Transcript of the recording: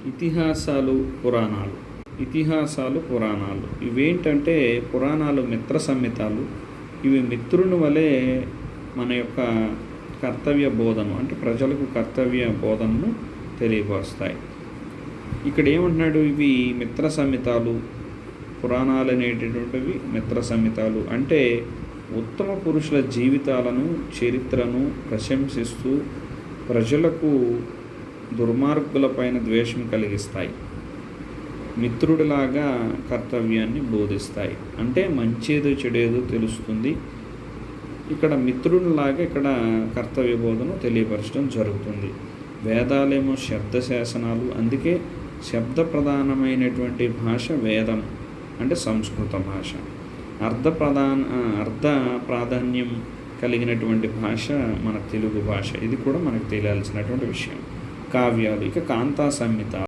ఇతిహాసాలు, పురాణాలు. ఇతిహాసాలు, పురాణాలు ఇవేంటంటే పురాణాలు మిత్ర సంహితాలు. ఇవి మిత్రుని వలె మన యొక్క కర్తవ్య బోధను అంటే ప్రజలకు కర్తవ్య బోధనను తెలియపరుస్తాయి. ఇక్కడ ఏమంటున్నాడు, ఇవి మిత్ర సంహితాలు, పురాణాలు అనేటటువంటివి మిత్ర సంహితాలు అంటే ఉత్తమ పురుషుల జీవితాలను, చరిత్రను ప్రశంసిస్తూ ప్రజలకు దుర్మార్గులపైన ద్వేషం కలిగిస్తాయి. మిత్రుడిలాగా కర్తవ్యాన్ని బోధిస్తాయి. అంటే మంచేదో చెడేదో తెలుస్తుంది. ఇక్కడ మిత్రుడిలాగా ఇక్కడ కర్తవ్య బోధన తెలియపరచడం జరుగుతుంది. వేదాలేమో శబ్ద శాసనాలు, అందుకే శబ్ద ప్రధానమైనటువంటి భాష వేదం అంటే సంస్కృత భాష. అర్థ ప్రాధాన్యం కలిగినటువంటి భాష మన తెలుగు భాష. ఇది కూడా మనకు తెలియాల్సినటువంటి విషయం. కావ్యాలు, ఇక కాంతా సంహిత.